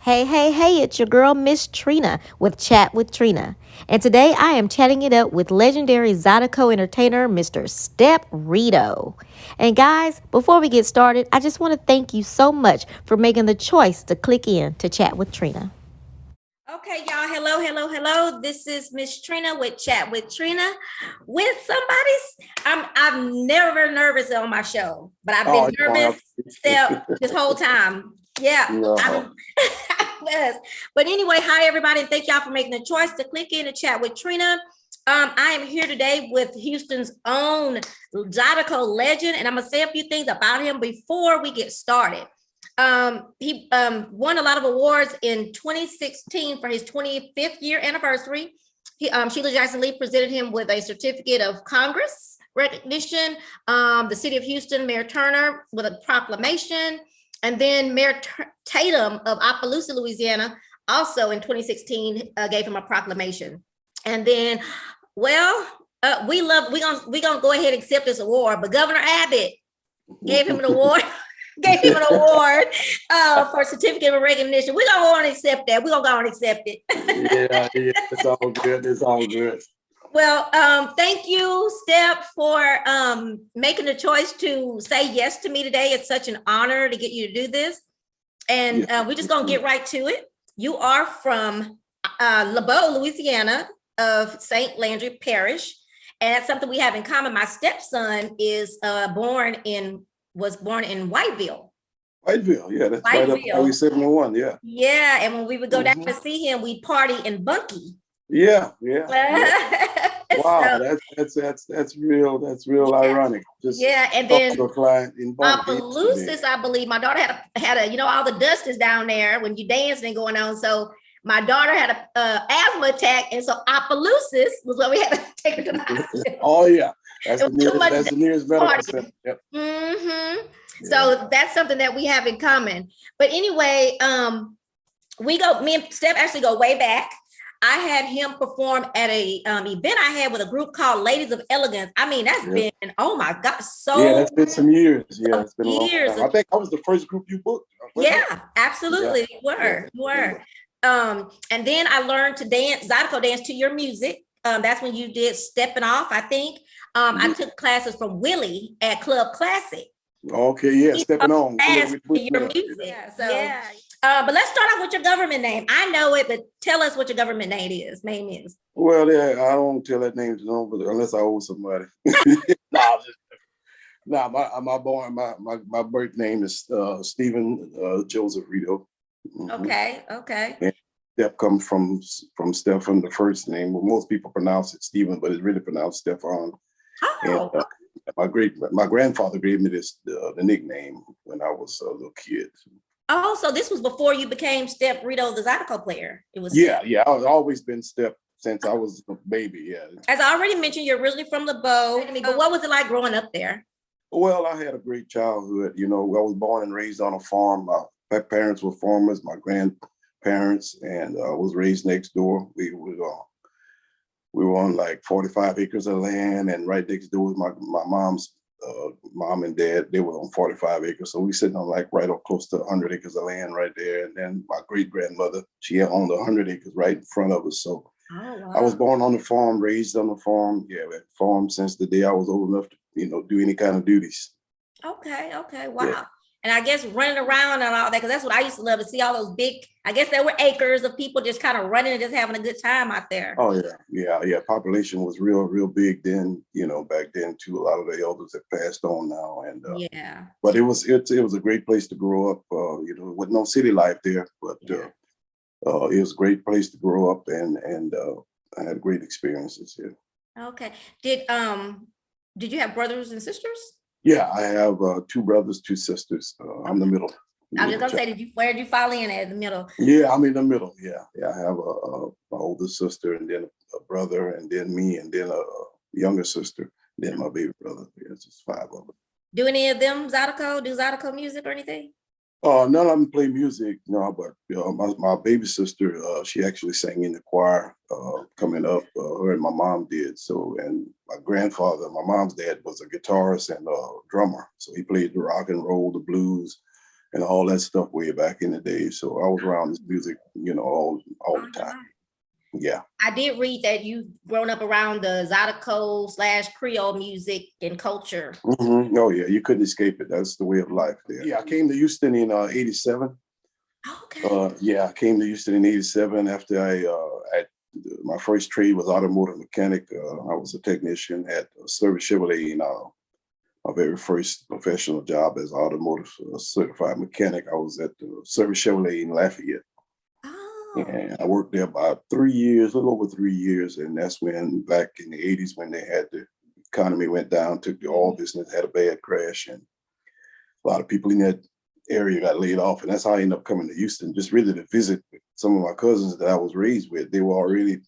Hey, hey, hey, it's your girl, Miss Trina, with Chat with Trina. And today I am chatting it up with legendary Zydeco entertainer, Mr. Step Rideau. And guys, before we get started, I just want to thank you so much for making the choice to click in to Chat with Trina. Okay, y'all. Hello, hello, hello. This is Miss Trina with Chat with Trina. With I'm never nervous on my show, but I've been nervous Step this whole time. Yeah, I was. But anyway, hi everybody, and thank y'all for making the choice to click in to Chat with Trina. I am here today with Houston's own Zodiacal legend, and I'm gonna say a few things about him before we get started. He won a lot of awards in 2016 for his 25th year anniversary. Sheila Jackson Lee presented him with a certificate of Congress recognition. The city of Houston, Mayor Turner with a proclamation. And then Mayor Tatum of Opelousas, Louisiana, also in 2016 gave him a proclamation. And then, we're gonna go ahead and accept this award. But Governor Abbott gave him an award. Gave him an award for a certificate of recognition. We're gonna go and accept that. We're gonna go and accept it. yeah, it's all good. It's all good. Well, thank you, Step, for making the choice to say yes to me today. It's such an honor to get you to do this. And we're just gonna get right to it. You are from LeBeau, Louisiana, of St. Landry Parish. And that's something we have in common. My stepson is was born in Whiteville. Whiteville, yeah, that's right up Highway 71, yeah. Yeah, and when we would go down to see him, we'd party in Bunkie. Yeah. Wow, that's real ironic. Just and then Opelousas, I believe my daughter had a all the dust is down there when you dancing and going on. So my daughter had a asthma attack, and so Opelousas was where we had to take her to the hospital. Oh yeah, that's the nearest medical center. Yep. Mm-hmm. Yeah. So that's something that we have in common. But anyway, me and Steph actually go way back. I had him perform at a event I had with a group called Ladies of Elegance. I mean, that's been, oh my God, that's been some years. Yeah, it's been years. I think I was the first group you booked. Yeah, absolutely. You were. And then I learned to dance, Zydeco dance to your music. That's when you did Stepping Off, I think. I took classes from Willie at Club Classic. Okay, yeah, Stepping On. Your music. Yeah, but let's start off with your government name. I know it, but tell us what your government name is. Well, yeah, I don't tell that name to nobody unless I owe somebody. My birth name is Stephen Joseph Rideau. Mm-hmm. Okay. And Steph comes from Stephan, the first name. Well, most people pronounce it Stephen, but it's really pronounced Stefan. Oh. And, my grandfather gave me the nickname when I was a little kid. Oh, so this was before you became Step Rideau, the Zydeco player. It was yeah. I've always been Step since I was a baby. Yeah. As I already mentioned, you're originally from LeBeau. But what was it like growing up there? Well, I had a great childhood. I was born and raised on a farm. My parents were farmers. My grandparents, and I was raised next door. We were on like 45 acres of land, and right next door was my mom's mom and dad. They were on 45 acres, so we sitting on like right up close to 100 acres of land right there. And then my great grandmother, she owned 100 acres right in front of us. So wow. I was born on the farm, raised on the farm. Yeah, we had farm since the day I was old enough to do any kind of duties. Okay, wow. Yeah. And I guess running around and all that, because that's what I used to love to see, all those big, I guess there were acres of people just kind of running and just having a good time out there. Oh, yeah. Population was real big then, back then too. A lot of the elders have passed on now. And but it was a great place to grow up, with no city life there, but it was a great place to grow up, and I had great experiences here. Okay. Did you have brothers and sisters? Yeah, I have 2 brothers, 2 sisters. I'm the middle. I was gonna say, where did you fall in at the middle? Yeah, I'm in the middle. Yeah. I have my older sister, and then a brother, and then me, and then a younger sister, and then my baby brother. Yeah, it's just 5 of them. Do any of them do Zydeco music or anything? None of them play music, no, but my baby sister, she actually sang in the choir coming up. Her and my mom did. So, and my grandfather, my mom's dad, was a guitarist and a drummer. So he played the rock and roll, the blues, and all that stuff way back in the day. So I was around this music, all the time. Yeah. I did read that you've grown up around the Zydeco / Creole music and culture. Mm-hmm. Oh yeah, you couldn't escape it. That's the way of life there. Yeah, I came to Houston in '87. Okay. Yeah, I came to Houston in '87 after my first trade was automotive mechanic. I was a technician at Service Chevrolet in my very first professional job as automotive certified mechanic. I was at Service Chevrolet in Lafayette. And I worked there about 3 years, a little over 3 years. And that's when, back in the '80s, when they had the economy went down, took the oil business, had a bad crash. And a lot of people in that area got laid off. And that's how I ended up coming to Houston, just really to visit some of my cousins that I was raised with. They were already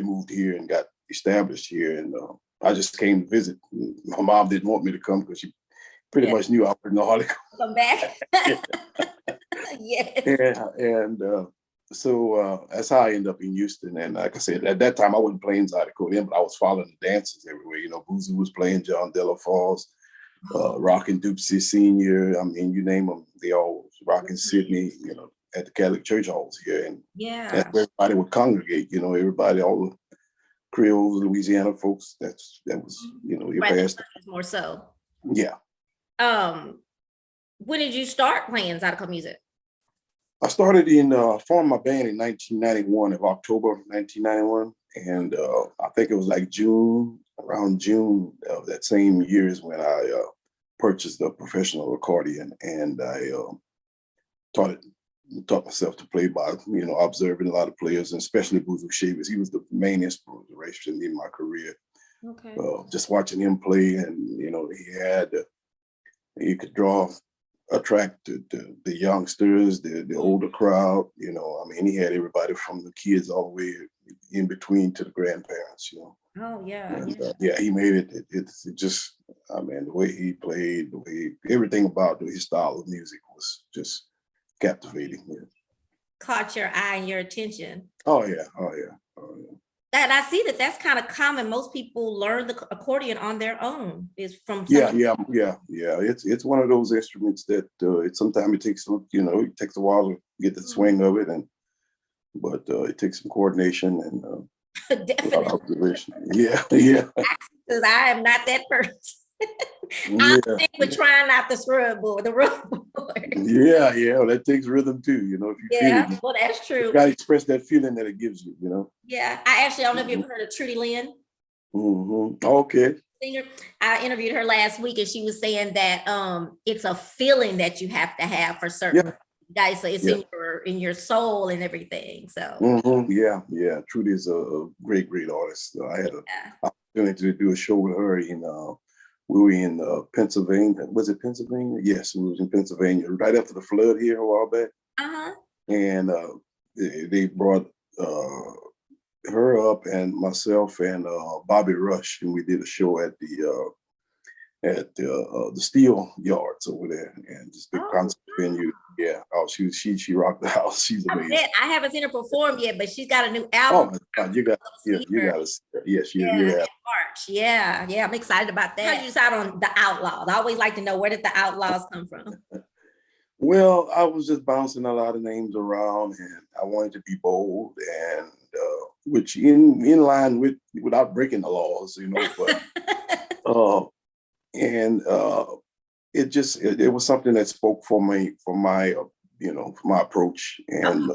moved here and got established here. And I just came to visit. My mom didn't want me to come because she pretty much knew I wouldn't know how to come back. Yes. So that's how I ended up in Houston. And like I said, at that time, I wasn't playing Zydeco then, but I was following the dancers everywhere. Boozy was playing John Della Falls, rocking Doopsie Sr. I mean, you name them, they all was rocking Sydney, at the Catholic church halls here. And that's where everybody would congregate, everybody, all the Creoles, Louisiana folks, that was, your past. More so. Yeah. When did you start playing Zydeco music? I started forming my band in 1991, of October 1991. And I think it was like around June of that same year is when I purchased a professional accordion. And I taught myself to play by, observing a lot of players, and especially Boozoo Shavers. He was the main inspiration in my career. Okay. Just watching him play, and, he could attract the youngsters, the older crowd, he had everybody from the kids all the way in between to the grandparents, Oh yeah. And, he made it. It just, the way he played, everything about his style of music was just captivating. Yeah. Caught your eye and your attention. Oh yeah. And I see that's kind of common. Most people learn the accordion on their own. Is from Yeah. It's one of those instruments that sometimes it takes it takes a while to get the swing of it, but it takes some coordination and definitely observation. Yeah. Because I am not that person. I think we're trying not to scrub board, the rub board. Yeah, that takes rhythm too. If you feel it, well, that's true. You gotta express that feeling that it gives you. Yeah, I don't know if you've heard of Trudy Lynn. Mm-hmm. Okay. Singer. I interviewed her last week, and she was saying that it's a feeling that you have to have for certain guys. So it's in your soul and everything. So yeah. Trudy is a great artist. I had an opportunity to do a show with her in. We were in Pennsylvania. Was it Pennsylvania? Yes, we was in Pennsylvania right after the flood here a while back. And they brought her up and myself and Bobby Rush, and we did a show at the steel yards over there, and this big concert venue. Yeah. Oh, she rocked the house. She's amazing. I haven't seen her perform yet, but she's got a new album. Oh, you got to see her. Yes, March. Yeah, I'm excited about that. How did you decide on the Outlaws? I always like to know, where did the Outlaws come from? Well, I was just bouncing a lot of names around, and I wanted to be bold, and which in line with, without breaking the laws, but it was something that spoke for me, for my approach, and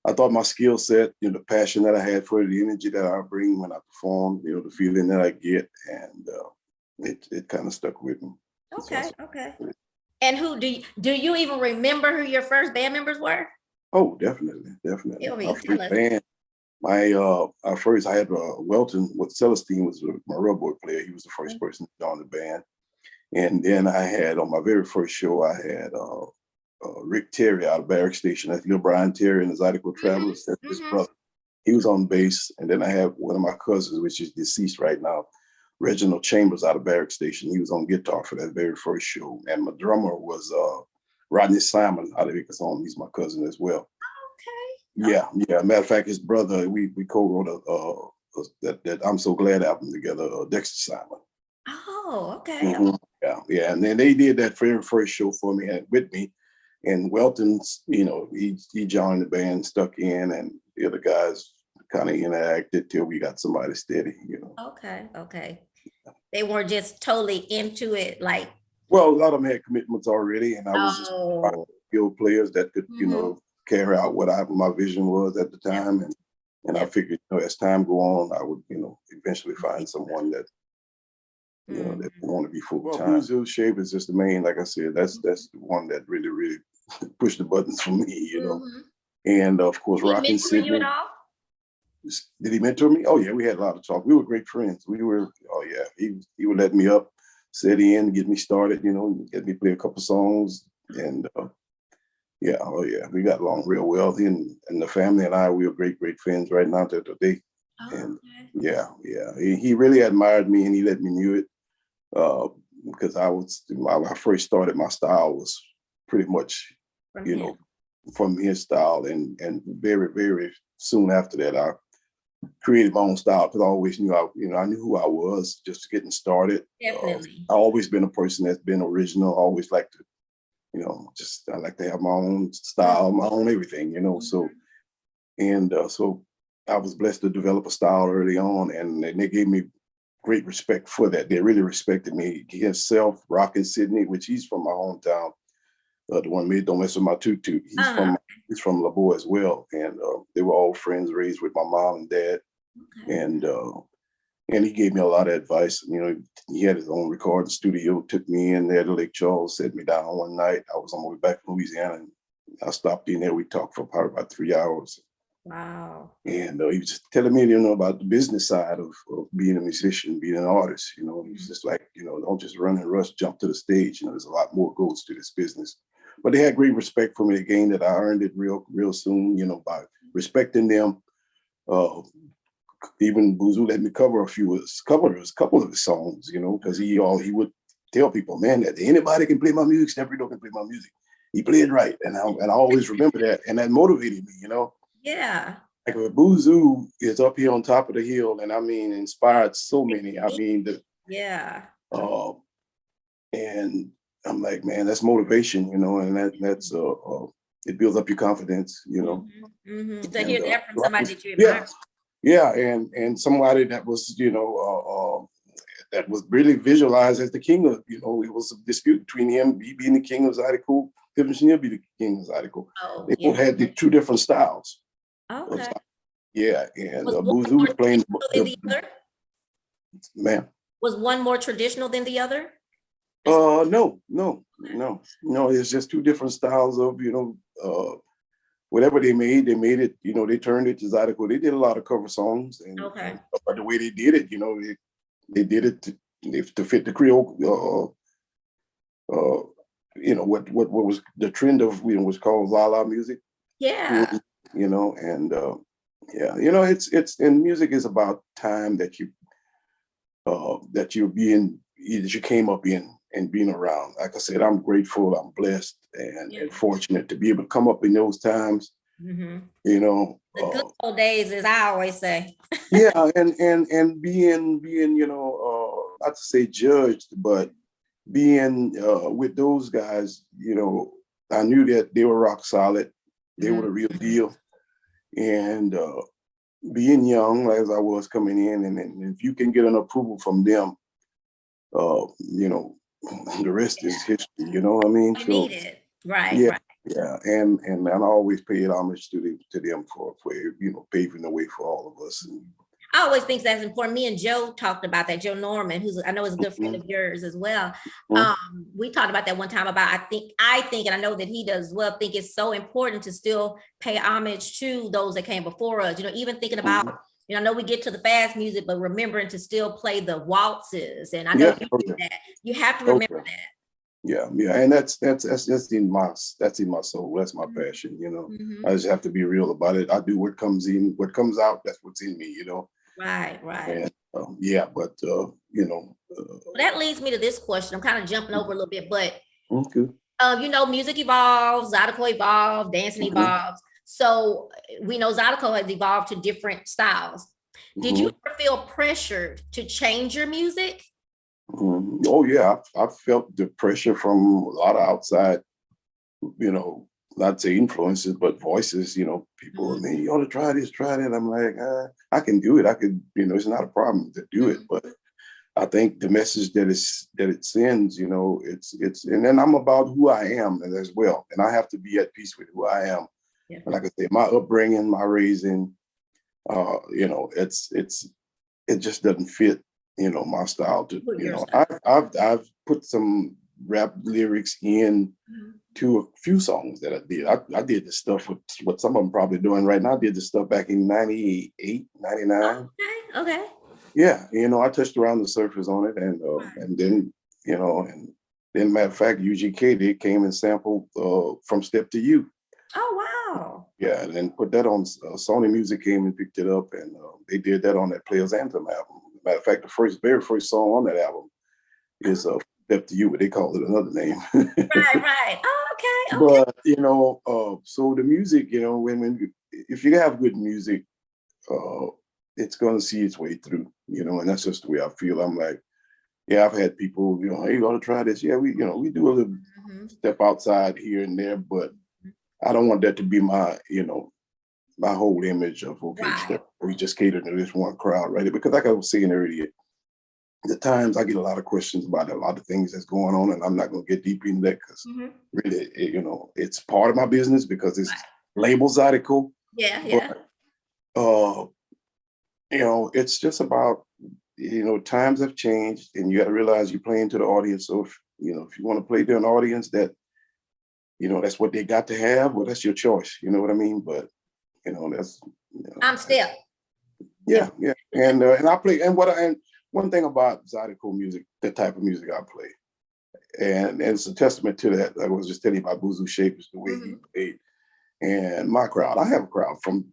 I thought my skill set, the passion that I had for it, the energy that I bring when I perform, the feeling that I get, and it kind of stuck with me. Okay. And who do you even remember who your first band members were? Oh, definitely. Our first band, I had Welton with Celestine was my rubber player. He was the first person to join the band. And then I had, on my very first show, I had Rick Terry out of Barrack Station. That's Lil Brian Terry and the Zydeco Travelers. That's his brother. He was on bass. And then I have one of my cousins, which is deceased right now, Reginald Chambers out of Barrack Station. He was on guitar for that very first show. And my drummer was Rodney Simon out of Ickason. He's my cousin as well. Okay. Yeah. Matter of fact, his brother, we co-wrote that I'm So Glad album together, Dexter Simon. Oh, okay. Yeah. And then they did that very first show for me and with me. And Welton's, he joined the band, stuck in, and the other guys kind of interacted till we got somebody steady. Okay. They weren't just totally into it, like, Well, a lot of them had commitments already, and I was just oh. skilled players that could, Mhm. carry out what my vision was at the Yep. time. And I Yep. figured, as time go on, I would, eventually find someone that, that Mhm. want to be full time. Well, Blues Shape is just the main, like I said, that's the one that really, really pushed the buttons for me. Mhm. And of course, Did he Rockin' mentor you at Sydney. all? Did he mentor me? Oh yeah, we had a lot of talk. We were great friends. Oh yeah, he would let me up, sit in, get me started, get me play a couple songs. And yeah, oh yeah, we got along real well. He and the family and I, we were great friends right now to today. Oh, And okay. yeah, he really admired me and he let me knew it. Uh, because when I first started, my style was pretty much, From you him. know, from his style. And very, very soon after that, I created my own style because I always knew I knew who I was just getting started. Definitely. I always been a person that's been original. I always like to, I like to have my own style, my own everything. So so I was blessed to develop a style early on, and they gave me great respect for that. They really respected me. Himself, Rockin' Sydney, which he's from my hometown, the one made Don't Mess With My Tutu. Uh-huh. He's from Labo as well, and they were all friends, raised with my mom and dad, Okay. and he gave me a lot of advice. He had his own recording studio, took me in there to Lake Charles, set me down one night. I was on my way back from Louisiana, and I stopped in there. We talked for probably about 3 hours. Wow. And he was just telling me, about the business side of being a musician, being an artist. It's just like, don't just run and rush, jump to the stage. There's a lot more goes to this business. But they had great respect for me again, that I earned it real soon, by respecting them. Uh, Even Buzu let me cover a couple of his songs, because he would tell people, man, that anybody can play my music, Step Rideau can play my music. He played right, and I always remember that, and that motivated me. Yeah. Like Buzu is up here on top of the hill, and I mean, inspired so many. I mean, Yeah. uh, and I'm like, man, that's motivation, and that's it builds up your confidence. To And hear that from somebody Rockets, that you yeah, admire. yeah, and somebody that was, that was really visualized as the king of, it was a dispute between him, he being the king of Zydeco, Pippin Senior be the king of Zydeco. Oh, They both yeah. had the two different styles. Okay. Yeah, and Was one Buzu more was playing traditional than the other? man. Was one more traditional than the other? No. It's just two different styles of, whatever they made it. They turned it to Zydeco. They did a lot of cover songs, Okay. but the way they did it, they did it to fit the Creole. What was the trend of what's called La La music. Yeah. And yeah, it's and music is about time that you came up in and being around. Like I said, I'm grateful, I'm blessed Yeah. and fortunate to be able to come up in those times. Mm-hmm. You know, The good old days, as I always say. yeah, and being not to say judged, but being with those guys. I knew that they were rock solid. They were the real deal, and being young as I was coming in, and if you can get an approval from them, you know, the rest is history. You know what I mean? You So need it. Right, yeah, right. yeah, and I always paid homage to them for paving the way for all of us. I always think that's important. Me and Joe talked about that. Joe Norman, who's I know is a good friend Mhm, of yours as well. mhm, We talked about that one time about I think, and I know that he does as well, think it's so important to still pay homage to those that came before us. Even thinking about, mhm. I know we get to the fast music, but remembering to still play the waltzes. And I know Yeah, you do okay, that. You have to remember okay. that. Yeah, and that's in my soul. That's my passion. Mhm. I just have to be real about it. I do what comes in, what comes out. That's what's in me. Right, right. And yeah, but Well, that leads me to this question. I'm kind of jumping over a little bit, but okay. music evolves, Zydeco evolves, dancing Mhm, evolves. So we know Zydeco has evolved to different styles. Did you mhm. ever feel pressured to change your music? Oh yeah, I felt the pressure from a lot of outside, not say influences, but voices. People, I mean, you ought to try this, try that. I'm like, I can do it. I could, it's not a problem to do it. But I think the message that it sends, and then I'm about who I am as well, and I have to be at peace with who I am. Yeah. And like I said, my upbringing, my raising, it just doesn't fit, my style to, I've put some rap lyrics in to a few songs that I did. I did this stuff with what some of them probably doing right now. I did this stuff back in 98, 99. Okay. Yeah. I touched around the surface on it and then, and then matter of fact, UGK, they came and sampled From Step to You. Oh, wow. Yeah, and then put that on. Sony Music came and picked it up, and they did that on that Players Anthem album. Matter of fact, the very first song on that album is "Step to You," but they called it another name. Right. Oh, okay. But so the music, if you have good music, it's going to see its way through. And that's just the way I feel. I'm like, yeah, I've had people, hey, you ought to try this. Yeah, we do a little step outside here and there, but I don't want that to be my, my whole image of, okay, we just cater to this one crowd, right? Because like I was saying earlier, at times I get a lot of questions about a lot of things that's going on, and I'm not going to get deep into that because really, it's part of my business because it's labeled Zydeco. Yeah. But, it's just about, times have changed, and you got to realize you're playing to the audience. So if you want to play to an audience that, that's what they got to have, well, that's your choice. You know what I mean? But, that's. I'm Step. Yeah. And I play, and one thing about Zydeco music, the type of music I play, and it's a testament to that. I was just telling you about Buzu Shapers, the way he played, and my crowd. I have a crowd from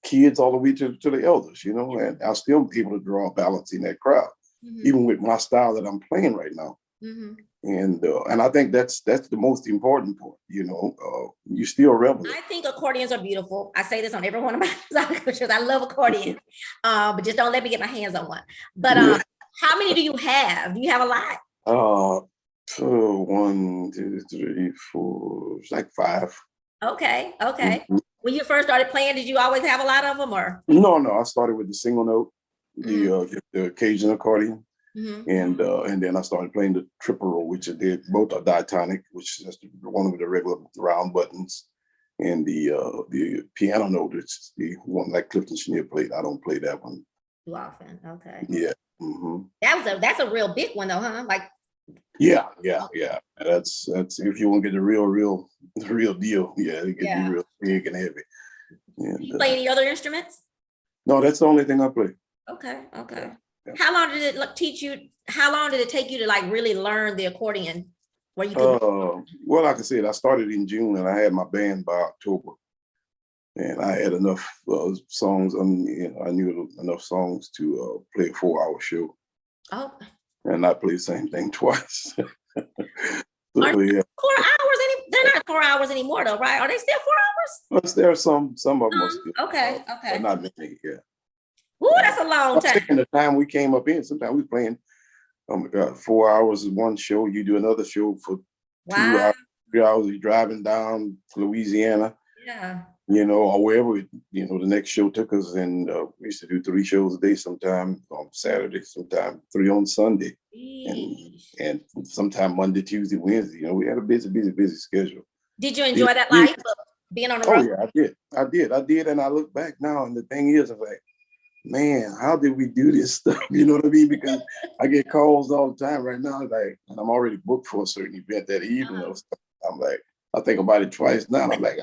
kids all the way to the elders, and I'll still be able to draw a balance in that crowd, even with my style that I'm playing right now. And I think that's the most important part. You still relevant. I think accordions are beautiful. I say this on every one of my shows. I love accordions, but just don't let me get my hands on one. But how many do you have? Do you have a lot? 1, 2, 3, 4, like 5. Okay. When you first started playing, did you always have a lot of them, or? No. I started with the single note, the Cajun accordion. And then I started playing the triple roll, which both are diatonic, which is just one of the regular round buttons, and the piano note, it's the one like Clifton Chenier played. I don't play that one too often. Okay. Yeah. That's a real big one though, huh? Like. Yeah. That's if you want to get the real deal. Yeah, it can be real big and heavy. And, do you play any other instruments? No, that's the only thing I play. Okay. Yeah. How long did it teach you? How long did it take you to like really learn the accordion? Where you could. Well, like I said, I started in June and I had my band by October, and I had enough songs. I knew enough songs to play a 4-hour show. Oh. And not play the same thing twice. So, 4 hours? They're not 4 hours anymore, though, right? Are they still 4 hours? Well, there are some of them are still. Okay. But not many. Yeah. Ooh, that's a long time. The time we came up in, sometimes we playing, oh my God, 4 hours is one show. You do another show for 2 hours, 3 hours. You're driving down to Louisiana. Yeah. Or wherever, the next show took us, and we used to do 3 shows a day, sometime on Saturday, sometime 3 on Sunday, and sometime Monday, Tuesday, Wednesday. We had a busy schedule. Did you enjoy that life of being on the road? Oh yeah, I did, and I look back now, and the thing is, I'm like, man, how did we do this stuff? You know what I mean? Because I get calls all the time right now, like, and I'm already booked for a certain event that evening. I'm like, I think about it twice now. I'm like,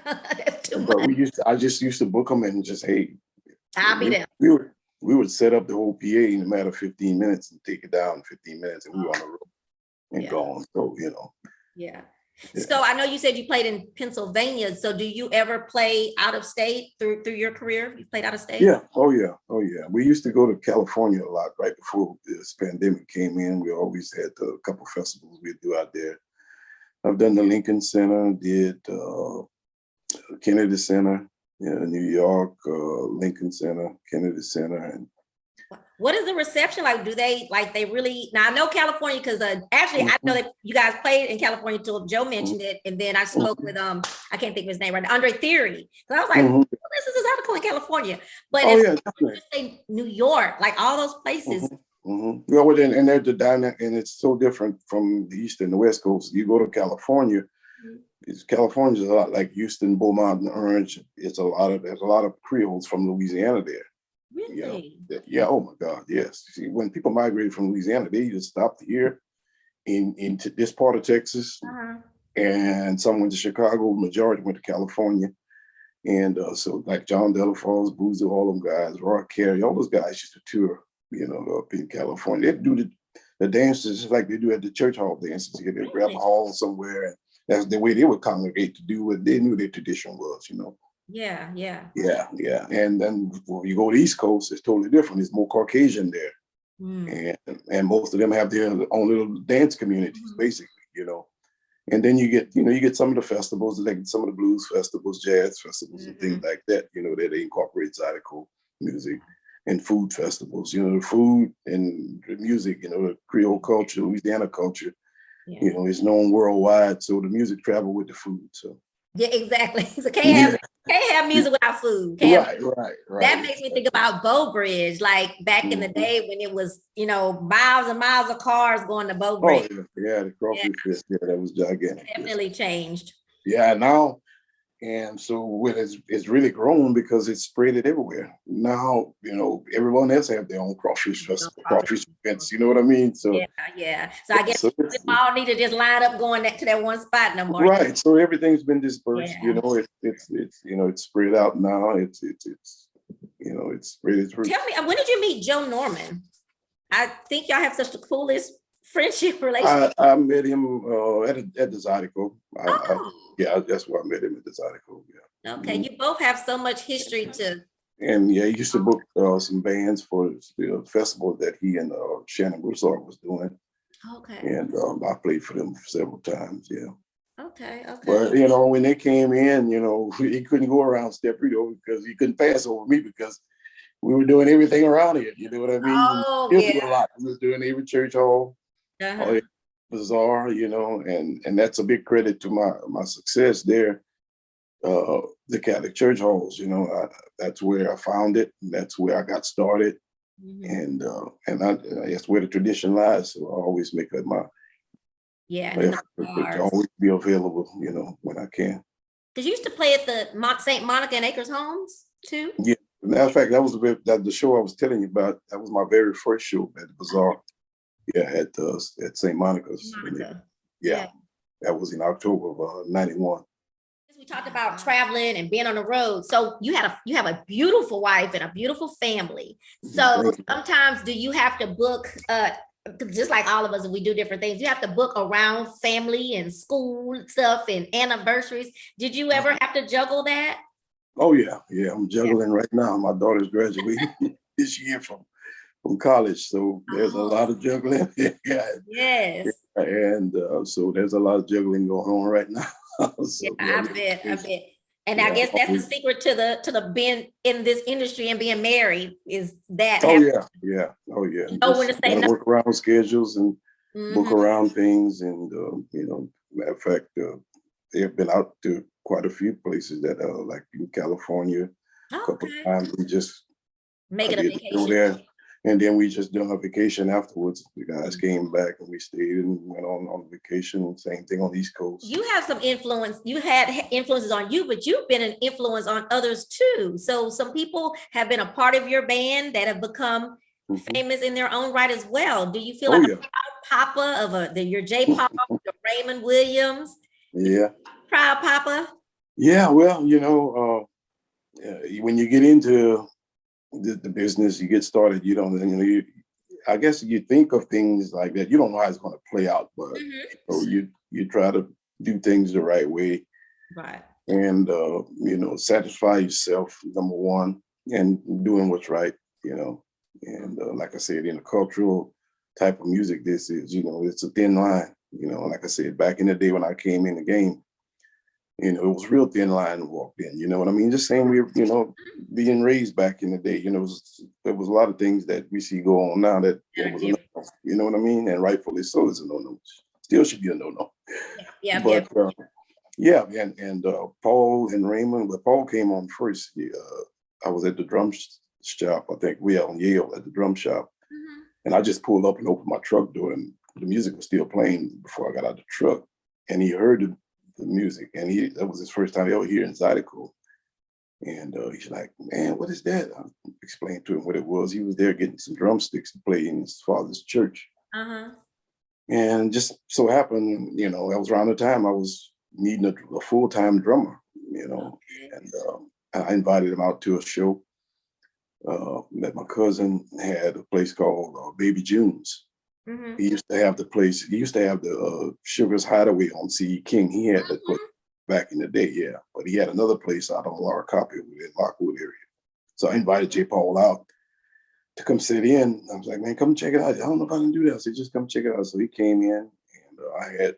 but I just used to book them and just, hey, I'll be there. We would set up the whole PA in a matter of 15 minutes and take it down in 15 minutes, and we were on the road and gone. So, Yeah. So I know you said you played in Pennsylvania. So do you ever play out of state through your career? You played out of state? Yeah. Oh yeah. We used to go to California a lot right before this pandemic came in. We always had a couple festivals we'd do out there. I've done the Lincoln Center, did Kennedy Center, New York, Lincoln Center, Kennedy Center, and What is the reception like? Do they they really? Now I know California because actually I know that you guys played in California until Joe mentioned it, and then I spoke with I can't think of his name right now, Andre Theory. So I was like, well, this is Zydeco in California, but just say New York, like all those places. Well, and there's the dynamic, and it's so different from the East and the West Coast. You go to California. California is a lot like Houston, Beaumont, and Orange. There's a lot of Creoles from Louisiana there. Really? Yeah. Oh my God. Yes. See, when people migrated from Louisiana, they just stopped here into this part of Texas, and some went to Chicago. Majority went to California, and so like John Delafalls, Boozer, all them guys, Roy Carey, all those guys used to tour, up in California. They do the dances just like they do at the church hall dances. They grab a hall somewhere, and that's the way they would congregate to do what they knew their tradition was. Yeah. And then when you go to the East Coast, it's totally different. It's more Caucasian there. And most of them have their own little dance communities, basically, And then you get some of the festivals, like some of the blues festivals, jazz festivals, and things like that, that they incorporate Zydeco music, and food festivals, the food and the music, the Creole culture, Louisiana culture, is known worldwide. So the music travel with the food. So yeah, exactly. So can't have music without food. Right. That makes me think about Bow Bridge, like back in the day when it was, miles and miles of cars going to Bow Bridge. Oh yeah, the crawfish fest, that was gigantic. Definitely changed. Yeah, now, and so it's really grown because it's spread it everywhere. Now, everyone else have their own crawfish festival, crawfish events. You know what I mean? So yeah. So I guess we all need to just line up going to that one spot no more. Right. So everything's been dispersed. It's spread out now. It's spread. Tell me, when did you meet Joe Norman? I think y'all have such the coolest friendship relationship. I met him at the Zydeco. That's where I met him, at the Zydeco. Yeah. Okay, you both have so much history to. And he used to book some bands for the festival that he and Shannon Broussard was doing. Okay. And I played for them several times. Yeah. Okay. But when they came in, he couldn't go around Step Rideau because he couldn't pass over me because we were doing everything around here. You know what I mean? Oh, a lot. We was doing every church hall, bazaar, and that's a big credit to my success there. The Catholic church halls, that's where I found it. That's where I got started, and that's where the tradition lies. So I always make it my effort to always be available, when I can. Because you used to play at the St. Monica and Acres Homes too. Yeah, matter of fact, that was the show I was telling you about. That was my very first show at the bazaar. Yeah, at St. Monica's. Yeah, that was in October of '91. We talked about traveling and being on the road. So you have a beautiful wife and a beautiful family. So sometimes do you have to book, just like all of us, we do different things. You have to book around family and school stuff and anniversaries. Did you ever have to juggle that? Oh yeah. I'm juggling right now. My daughter's graduating this year from college, so there's a lot of juggling. Yes. And so there's a lot of juggling going on right now. So, I bet. And I guess that's the secret to the being in this industry and being married is that. Oh yeah. Know when to say no. Work around schedules and book around things, and matter of fact, they've been out to quite a few places that like in California a couple of times. We just make it a vacation there. And then we just did a vacation afterwards. The guys came back and we stayed and went on vacation. Same thing on the East Coast. You have some influence. You had influences on you, but you've been an influence on others too. So some people have been a part of your band that have become famous in their own right as well. Do you feel like a proud papa of your J. Paul, your Raymond Williams? Yeah. Proud papa? Yeah, well, when you get into the business, you get started, I guess you think of things like that. You don't know how it's going to play out, but you try to do things the right way. Right. And, satisfy yourself, number one, and doing what's right, and like I said, in a cultural type of music, this is, it's a thin line, like I said, back in the day when I came in the game, You know, it was real thin line and walked in. You know what I mean? Just saying, being raised back in the day. You know, there was a lot of things that we see go on now that was a no. You know what I mean? And rightfully so, is a no. Still should be a no. But yeah, and Paul and Raymond. But Paul came on first. I was at the drum shop. I think we on Yale at the drum shop, and I just pulled up and opened my truck door, and the music was still playing before I got out the truck, and he heard the music, and that was his first time ever hearing Zydeco. And he's like, "Man, what is that?" I explained to him what it was. He was there getting some drumsticks to play in his father's church. And just so happened, you know, that was around the time I was needing a full-time drummer, you know, and I invited him out to a show that my cousin had a place called Baby June's. He used to have the Sugar's Hideaway on C.E. King. He had that place back in the day, yeah. But he had another place out on Laura Copy in Lockwood area. So I invited J. Paul out to come sit in. I was like, "Man, come check it out. I don't know if I can do that." I said, "Just come check it out." So he came in, and I had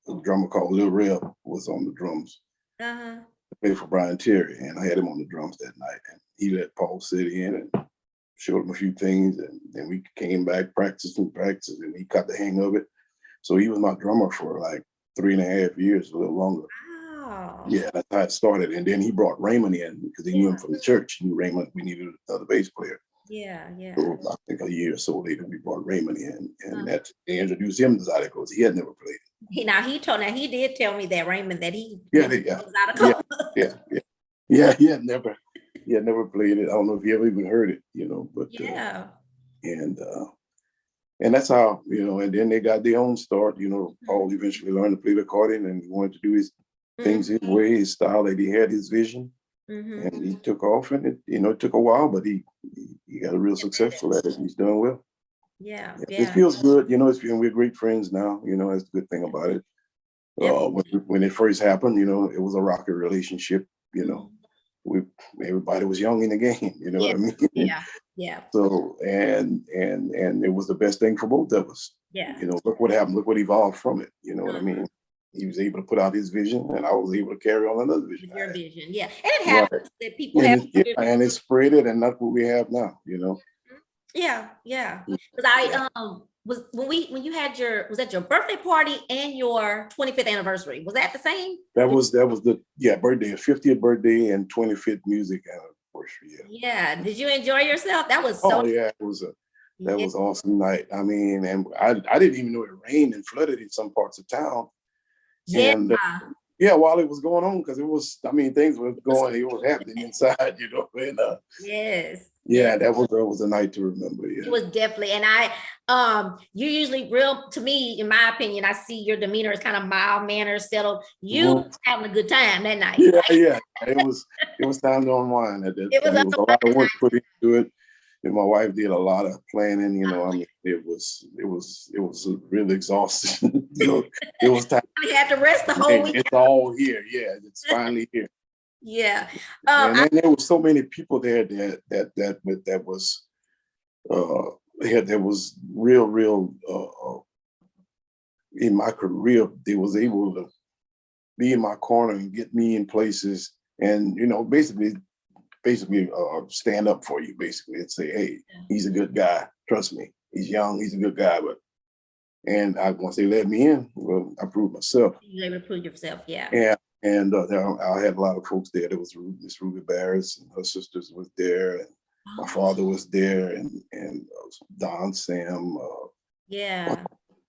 a drummer called Lil Reb was on the drums. Played for Brian Terry, and I had him on the drums that night. And he let Paul sit in and showed him a few things, and then we came back, practiced, and he got the hang of it. So he was my drummer for like 3.5 years, a little longer. Wow. Yeah, that's how it started. And then he brought Raymond in because he knew him from the church. He knew Raymond, we needed another bass player. So I think a year or so later, we brought Raymond in, and they introduced him to Zydeco because he had never played it. He did tell me that Raymond that he he had never played it. I don't know if he ever even heard it, you know, but and that's how, you know, and then they got their own start. You know, Paul eventually learned to play the accordion, and he wanted to do his things his way, his style, that he had his vision. And he took off, and it took a while, but he got a real successful at it, and he's doing well. It feels good, you know. We're great friends now, you know. That's the good thing about it. When it first happened, you know, it was a rocky relationship, you know. Everybody was young in the game, you know what I mean? So and it was the best thing for both of us. You know, look what happened, look what evolved from it, you know what I mean? He was able to put out his vision, and I was able to carry on another vision. Your vision, and it happens that people have, and it spread it, and that's what we have now, you know. Because I was when you had was that your birthday party and your 25th anniversary? Was that the same? That was the birthday, 50th birthday and 25th music anniversary. Did you enjoy yourself? That was so. Oh yeah, it was that was awesome night. I mean, and I didn't even know it rained and flooded in some parts of town. And while it was going on, because it was, I mean, things were going, it was happening inside, you know. And that was a night to remember. It was definitely, and you usually to me, in my opinion, I see your demeanor is kind of mild mannered, settled. You having a good time that night. It was time to unwind at that time. It was a lot of work put into it. And my wife did a lot of planning, you know. I mean, it was really exhausting. You know, it was time. You had to rest the whole week. It's all here, it's finally here. And then there was so many people there that was real in my career. They was able to be in my corner and get me in places, and you know, basically stand up for you, basically, and say, "Hey, he's a good guy. Trust me. He's young. He's a good guy." And once they let me in, well, I proved myself. You were able to prove yourself, And I had a lot of folks there. There was Miss Ruby Barris and her sisters was there, and my father was there, and Don Sam, the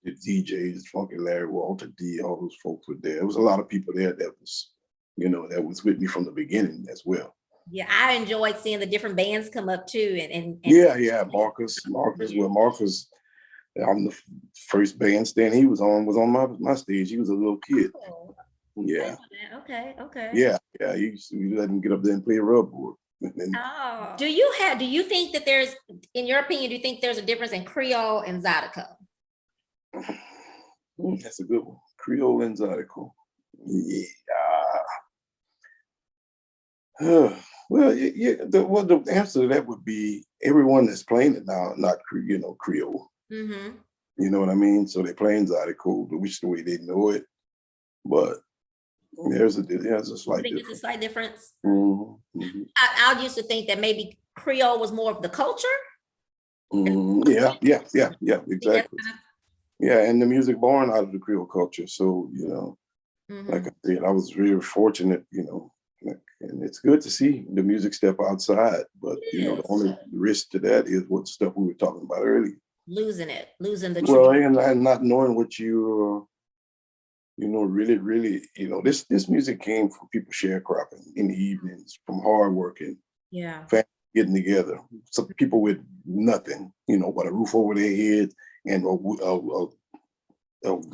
DJs, Funky Larry, Walter D, all those folks were there. There was a lot of people there that was, you know, that was with me from the beginning as well. I enjoyed seeing the different bands come up too, and Marcus. Well, Marcus, I'm the first bandstand he was on my stage. He was a little kid. Okay. You let him get up there and play a rub board. Do you think that there's, in your opinion, do you think there's a difference in Creole and Zydeco? That's a good one. Creole and Zydeco. Well, the answer to that would be everyone that's playing it now, not Creole. You know what I mean? So they're playing Zydeco, which the way they know it. But There's a You slight think it's a difference. slight difference? Mhm. I used to think that maybe Creole was more of the culture. Yeah, Think that's exactly. Yeah, and the music born out of the Creole culture. So, like I said, I was very fortunate, and it's good to see the music step outside. But, the Yes. only risk to that is what stuff we were talking about earlier. Losing the Well, tradition. and not knowing what really, really, this music came from people sharecropping in the evenings, from hard working, Yeah. families getting together. Some people with nothing, but a roof over their head and a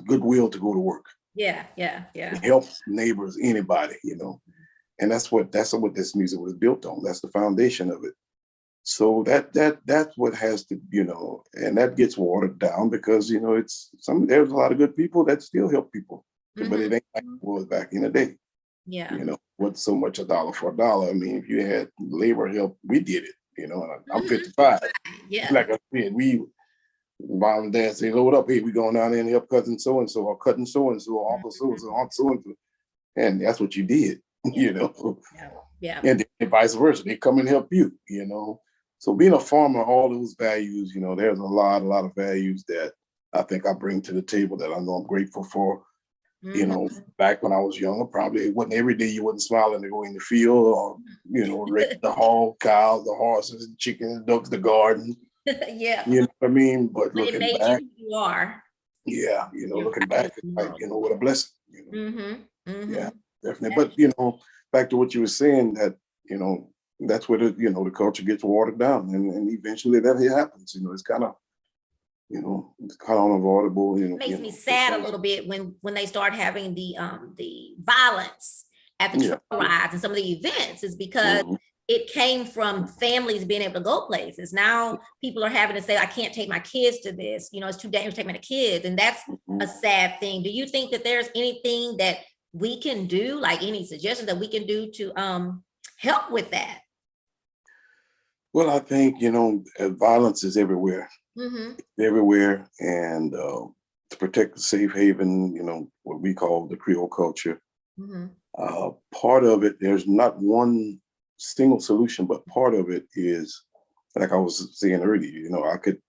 goodwill to go to work, Yeah. Yeah. help neighbors, anybody. And that's what this music was built on. That's the foundation of it. So that's what has to, and that gets watered down because there's a lot of good people that still help people, but it ain't like it was back in the day. Yeah. What's so much a dollar for a dollar? I mean, if you had labor help, we did it. And I'm Mhm. 55. Yeah. Like I said, mom and dad say, load up, hey, we going down there and help cousin so and so, or cousin so and so, or uncle so and so, aunt so and so, and that's what you did. Yeah. And vice versa. They come and help you. So being a farmer, all those values, there's a lot of values that I think I bring to the table that I know I'm grateful for. Back when I was younger, probably it wasn't every day you wasn't smiling to go in the field or, raise the hog, cows, the horses, the chickens, ducks, the garden. Yeah. You know what I mean? But But it looking made you back, who you are. yeah, Your looking value back, in it's the like, world. what a blessing. Yeah, Mm-hmm. definitely. But back to what you were saying, that that's where the culture gets watered down, and eventually that happens. It's kind of it's kind of unavoidable. Makes me sad a little bit when they start having the violence at the Yeah. trail rides and some of the events is because it came from families being able to go places. Now people are having to say, I can't take my kids to this, it's too dangerous to take my kids. And that's a sad thing. Do you think that there's anything that we can do, like any suggestions that we can do to help with that? Well, I think violence is everywhere, and to protect the safe haven, what we call the Creole culture. Part of it, there's not one single solution, but part of it is, like I was saying earlier, I could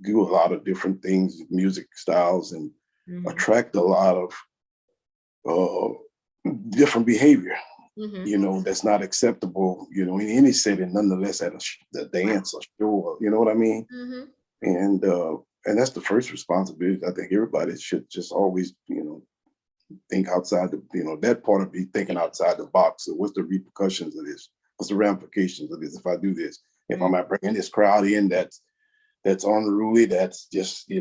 do a lot of different things, music styles, and attract a lot of different behavior, that's not acceptable, in any setting, nonetheless at a dance or show, you know what I mean? And that's the first responsibility. I think everybody should just always, think outside that part of me thinking outside the box. So what's the repercussions of this? What's the ramifications of this if I do this? If I'm not bringing this crowd in that's unruly, that's just, we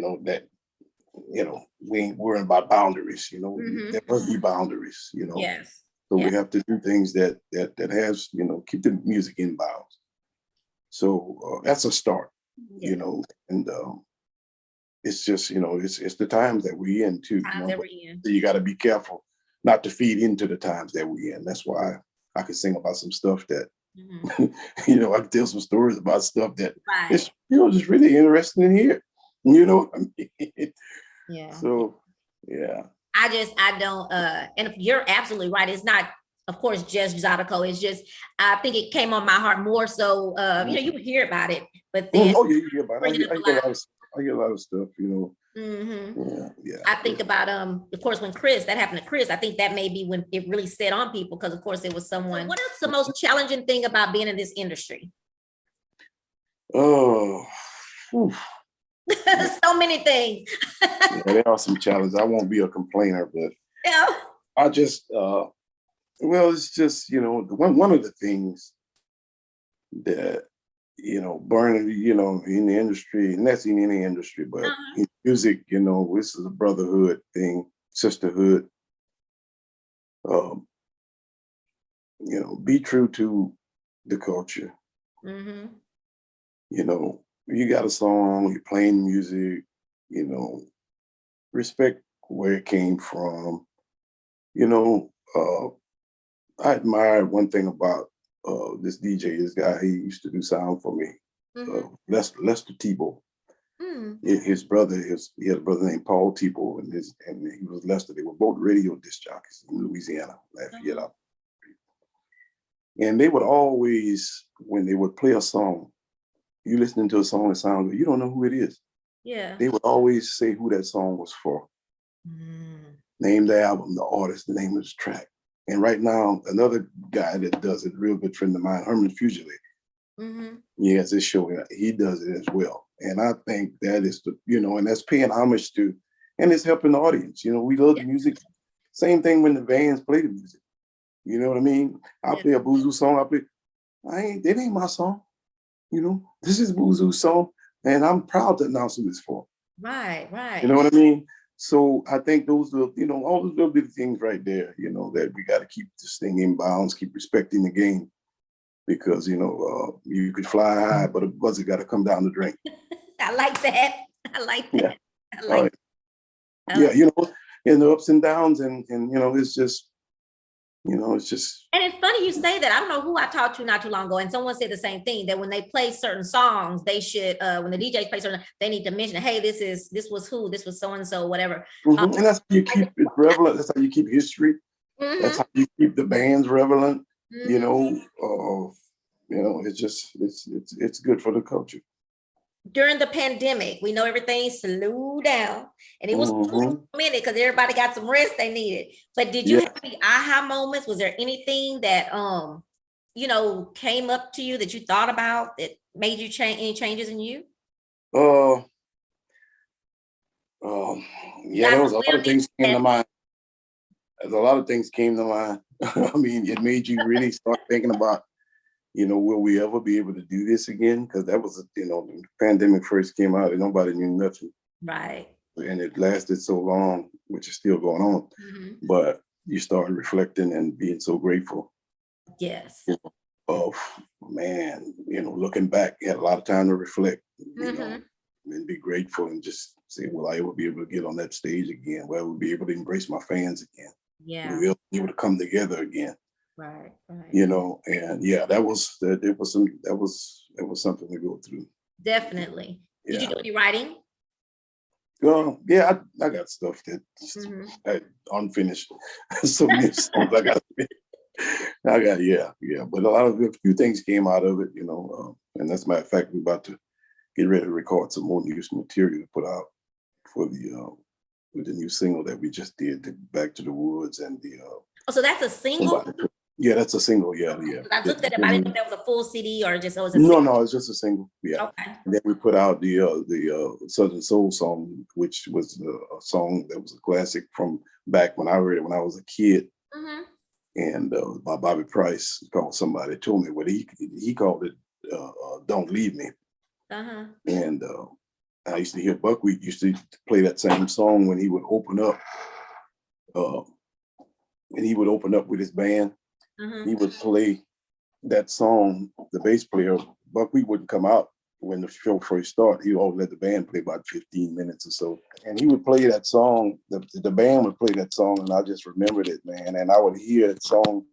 ain't worrying about boundaries, there must be boundaries, Yes. So we have to do things that has, keep the music in bounds. So that's a start, and it's just, it's the times that we're in too. So you got to be careful not to feed into the times that we're in. That's why I could sing about some stuff that, I could tell some stories about stuff that it's, just really interesting in here. You know what I mean? Yeah. So, yeah. I don't, and you're absolutely right. It's not, of course, just Zydeco. It's just, I think it came on my heart more so, you would hear about it, but then Oh, yeah, you hear about it. I hear a lot of stuff, Yeah. I think about, of course, when that happened to Chris, I think that may be when it really set on people because, of course, it was someone. So what is the most challenging thing about being in this industry? Oh, so many things. Yeah, there are some challenges. I won't be a complainer, but I just, it's just, one of the things that, burning, in the industry, and that's in any industry, but in music, this is a brotherhood thing, sisterhood. Be true to the culture. You got a song, you're playing music, respect where it came from. I admire one thing about this DJ, this guy, he used to do sound for me, Lester Tebow. His brother, he had a brother named Paul Tipo, and he was Lester. They were both radio disc jockeys in Louisiana, Lafayette. And they would always, when they would play a song, you listening to a song that sounds good, you don't know who it is. Yeah. They would always say who that song was for. Name the album, the artist, the name of the track. And right now, another guy that does it, a real good friend of mine, Herman Fugile. He has this show, he does it as well. And I think that is and that's paying homage to, and it's helping the audience. We love the music. Same thing when the bands play the music. You know what I mean? I play a Boozoo song, it ain't my song. This is Boozoo's song, and I'm proud to announce who it's for. Right. You know what I mean? So I think those are, all those little bitty things right there, that we got to keep this thing in bounds, keep respecting the game. Because, you could fly high, but a buzzer got to come down the drain. I like that. Yeah. And the ups and downs, and it's just, it's just. And it's funny you say that. I don't know who I talked to not too long ago, and someone said the same thing, that when they play certain songs, they should, when the DJs play certain, they need to mention, hey, this was who, this was so-and-so, whatever. And that's how you keep it relevant. That's how you keep history. That's how you keep the bands relevant. It's good for the culture. During the pandemic, we know everything slowed down, and it was a minute because everybody got some rest they needed. But did you have any aha moments? Was there anything that came up to you that you thought about that made you change, any changes in you? There was a lot of things came to mind. There's a lot of things came to mind. I mean, it made you really start thinking about, will we ever be able to do this again? Because that was, the pandemic first came out and nobody knew nothing. Right. And it lasted so long, which is still going on. But you start reflecting and being so grateful. Yes. Looking back, you had a lot of time to reflect, and be grateful and just say, will I ever be able to get on that stage again? Will I ever be able to embrace my fans again? Yeah. Will we be able to come together again? Right. And that was something to go through. Definitely. Did you do any writing? I got stuff that unfinished. So many songs I got. But a few things came out of it, and that's a matter of fact, we're about to get ready to record some more new material to put out for with the new single that we just did, Back to the Woods, and so that's a single? Yeah, that's a single. Yeah. I looked at it. I didn't know if that was a full CD or just a single. No, it's just a single. Yeah. Okay. And then we put out the Southern Soul song, which was a song that was a classic from back when I heard it when I was a kid. And by Bobby Price, called Somebody Told Me. What he called it, Don't Leave Me. And I used to hear Buckwheat used to play that same song when he would open up. And he would open up with his band. He would play that song. The bass player, Buckwheat, wouldn't come out when the show first started. He always let the band play about 15 minutes or so. And he would play that song. The band would play that song, and I just remembered it, man. And I would hear that song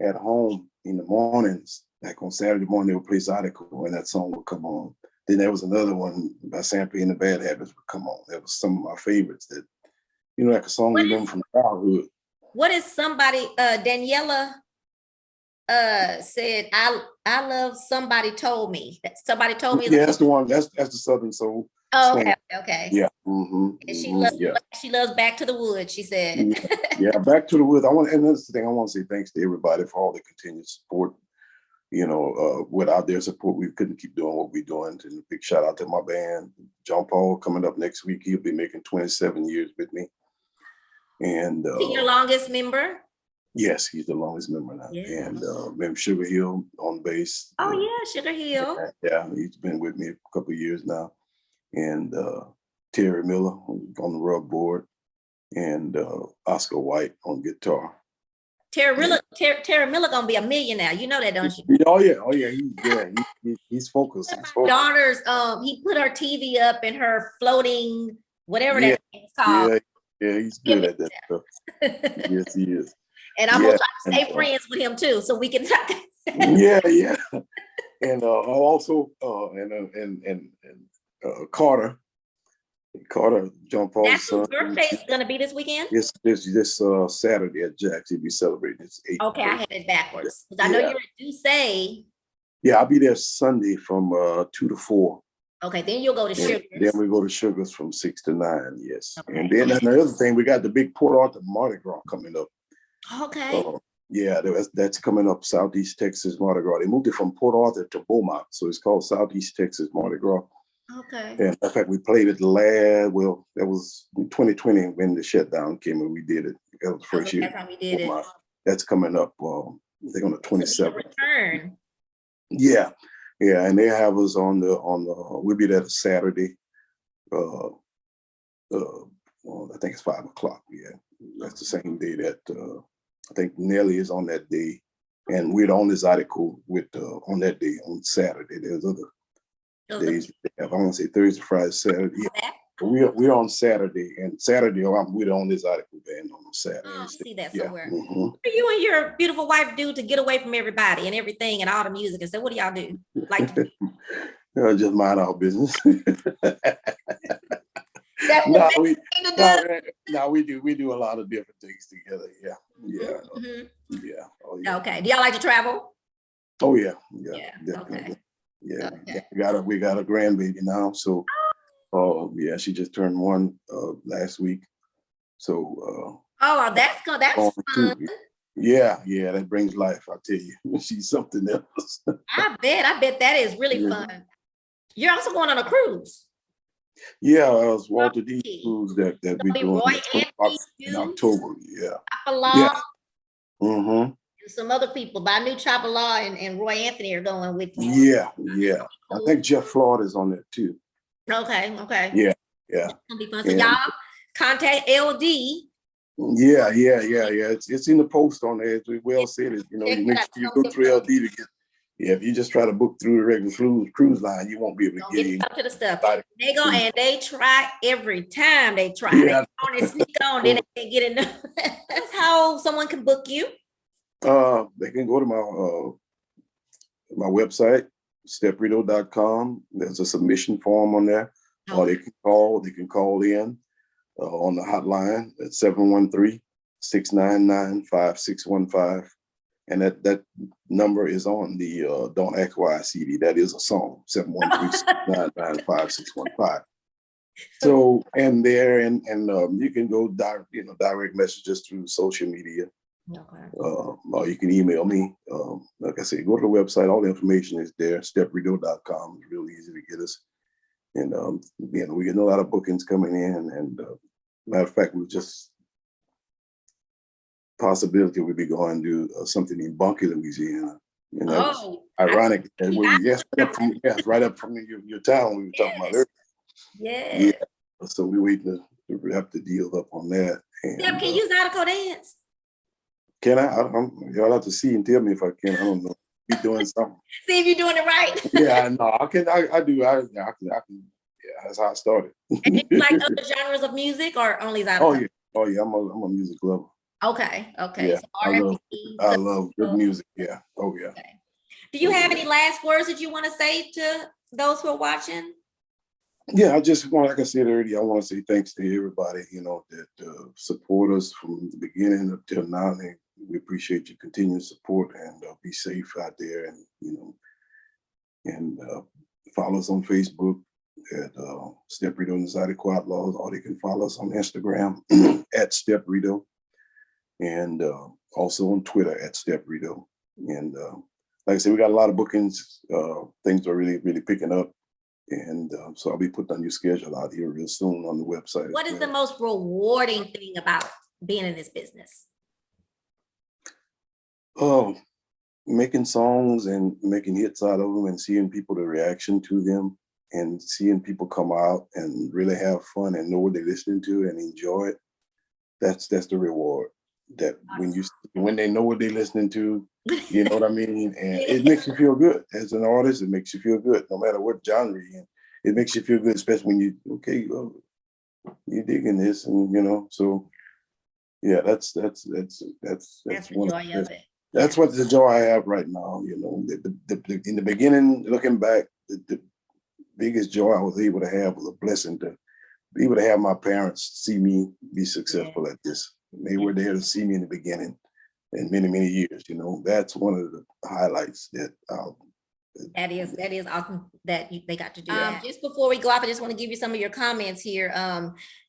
at home in the mornings. Like on Saturday morning, they would play Zydeco, and that song would come on. Then there was another one by Sample and the Bad Habits would come on. That was some of my favorites. That like a song we remember from childhood. What is somebody, Daniela said, I love Somebody Told Me. Somebody Told Me. Yeah, that's the one. That's the Southern Soul. Oh, okay. Yeah. And she loves Back to the Woods, she said. Yeah, Back to the Woods. And that's the thing, I want to say thanks to everybody for all the continued support. Without their support, we couldn't keep doing what we're doing. And a big shout out to my band, John Paul, coming up next week. He'll be making 27 years with me. And is he your longest member? Yes, he's the longest member now. Yeah. And Sugar Hill on bass. Oh yeah, Sugar Hill. Yeah, he's been with me a couple of years now. And Terry Miller on the rug board, and Oscar White on guitar. Terry Miller gonna be a millionaire. You know that, don't you? Oh yeah. He's focused. Daughter's he put her TV up in her floating whatever that thing's called. Yeah, he's good at that stuff. Yes, he is. And I'm gonna try to stay friends with him too, so we can talk. Yeah. And also Carter, John Paul's That's whose son. birthday is gonna be this weekend. This Saturday at Jack's. He'll be celebrating his 8th Okay, I birthday. had it backwards. 'Cause I know you're at Duce. Yeah, I'll be there Sunday from 2 to 4. Okay, then you'll go to And Sugars. then we go to Sugars from 6 to 9. Yes. Okay. And then another thing, we got the big Port Arthur Mardi Gras coming up. Okay. Yeah, that's coming up, Southeast Texas Mardi Gras. They moved it from Port Arthur to Beaumont, so it's called Southeast Texas Mardi Gras. Okay. And in fact, we played it that was 2020 when the shutdown came and we did it. That was the first year. That's how we did it. That's coming up. They're on the 27th. Return. Yeah, and they have us on the we'll be there Saturday. I think it's 5 o'clock. Yeah, that's the same day that I think Nelly is on that day, and we're on the Zydeco with on that day on Saturday. There's other days they have. I want to say Thursday, Friday, Saturday. Yeah. We're on Saturday, and Saturday we're on this Zydeco band on Saturday. Oh, I see that Yeah. somewhere. Mm-hmm. What do you and your beautiful wife do to get away from everybody and everything and all the music? And so, what do y'all do? Like, just mind our business. that's No, the we thing to do. we do a lot of different things together. Yeah. Mhm. Yeah. Oh yeah. Okay. Do y'all like to travel? Oh yeah. Yeah, Definitely. okay. Yeah. Okay. We got a grandbaby now. So yeah, she just turned 1 last week. So Oh, that's good. That's on fun. 2. Yeah, that brings life, I tell you. She's something else. I bet that is really Yeah. fun. You're also going on a cruise. Yeah, it was Walter D. Cruise that we Be doing Roy Anthony, in you, October. Yeah. Chapalaw, Yeah. Mm-hmm. and some other people. But I knew Chapalaw and Roy Anthony are going with you. Yeah. I think Jeff Florida is on there too. Okay. Yeah. It's gonna be fun. So Yeah. y'all contact LD. Yeah. It's in the post on there. As we well said it. You make sure you go through LD to get. Yeah, if you just try to book through the regular cruise line, you won't be able to Don't get get in. stuck to the stuff. They go and they try every time they try. Yeah. They on and sneak on, then they can't get enough. That's how someone can book you. They can go to my website, steprideau.com. There's a submission form on there, or they can call in on the hotline at 713-699-5615. And that number is on the Don't Ask Why CD. That is a song, 713-699-5615. So, and you can go direct messages through social media. Okay. Or you can email me. Like I said, go to the website. All the information is there. steprideau.com. It's real easy to get us. And we get a lot of bookings coming in. And matter of fact, we just possibility we'll be going to do something in Bunkie, Louisiana. And that was ironic. Right up from your town we were talking about earlier. Yeah. So we're waiting to wrap the deal up on that. And, can you Zydeco dance? Can I? Y'all have to see and tell me if I can. I don't know. Be doing something. See if you're doing it right. Yeah, no, I can. I do. I can. Yeah, that's how I started. And you like other genres of music or only Zydeco? Oh yeah. I'm a music lover. Okay. Yeah, So I love good music. Yeah. Oh yeah. Okay. Do you have any last words that you want to say to those who are watching? Yeah, I just want, like I said earlier, I want to say thanks to everybody, that support us from the beginning up till now. And we appreciate your continued support, and be safe out there, and follow us on Facebook at Step Rideau and Zydeco Outlaws, or they can follow us on Instagram at Step Rideau, and also on Twitter at Step Rideau. And like I said, we got a lot of bookings. Things are really, really picking up. And so I'll be putting a new schedule out here real soon on the website. What is the most rewarding thing about being in this business? Oh, making songs and making hits out of them, and seeing people, the reaction to them, and seeing people come out and really have fun and know what they're listening to and enjoy it. That's the reward. That when they know what they're listening to, you know what I mean? And it makes you feel good. As an artist, it makes you feel good, no matter what genre you're in. It makes you feel good, especially when you're digging this, and so yeah, that's one the joy of it. That's what the joy I have right now. In the beginning, looking back, the biggest joy I was able to have was a blessing to be able to have my parents see me be successful at this. They were there to see me in the beginning and many, many years, you know. That's one of the highlights that that is awesome that they got to do that. Just before we go off, I just want to give you some of your comments here.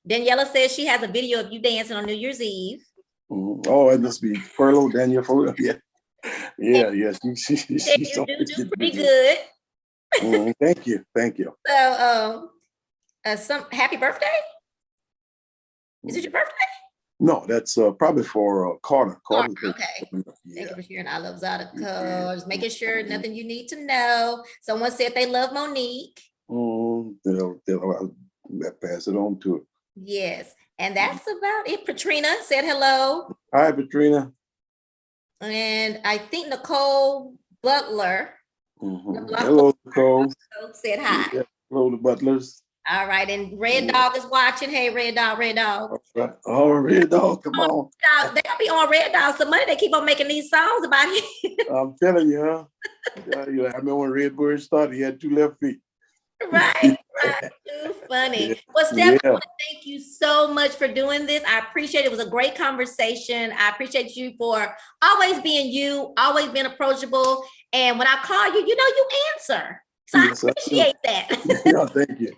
Daniela says she has a video of you dancing on New Year's Eve. Oh, it must be Furlough, Daniel Furlough. Yeah. She's do pretty good. Thank you. So, happy birthday. Is it your birthday? No, that's probably for Carter. Okay. Thank you for sharing. I love Zydeco. Just making sure nothing you need to know. Someone said they love Monique. They'll pass it on to her. Yes, and that's about it. Patrina said hello. Hi, Patrina. And I think Nicole Butler. Hello, Nicole. Said hi. Yeah, hello, the Butlers. All right, and Red Dog is watching. Hey, Red Dog. Oh, Red Dog, come on. They gotta be on Red Dog some money. They keep on making these songs about it. I'm telling you, huh? I remember when Red Bird started, he had 2 left feet. Right. Too funny. Yeah. Well, Steph, I want to thank you so much for doing this. I appreciate it. It was a great conversation. I appreciate you for always being you, always being approachable. And when I call you, you answer. So yes, I appreciate that. Yeah, thank you.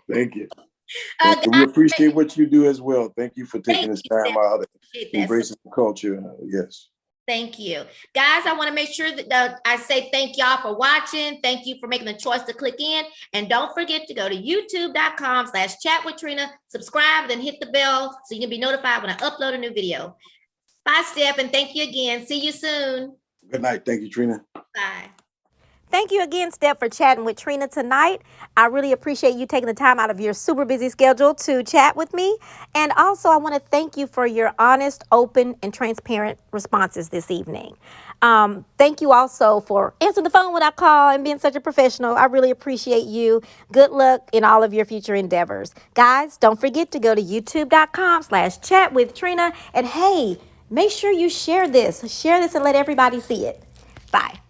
We appreciate what you do as well. Thank you for taking this time out and embracing the culture. Yes. Thank you. Guys, I want to make sure that I say thank y'all for watching. Thank you for making the choice to click in. And don't forget to go to youtube.com/chatwithtrina, subscribe, then hit the bell so you can be notified when I upload a new video. Bye, Steph, and thank you again. See you soon. Good night. Thank you, Trina. Bye. Thank you again, Steph, for chatting with Trina tonight. I really appreciate you taking the time out of your super busy schedule to chat with me. And also, I want to thank you for your honest, open, and transparent responses this evening. Thank you also for answering the phone when I call and being such a professional. I really appreciate you. Good luck in all of your future endeavors. Guys, don't forget to go to youtube.com/chatwithtrina. And hey, make sure you share this and let everybody see it. Bye.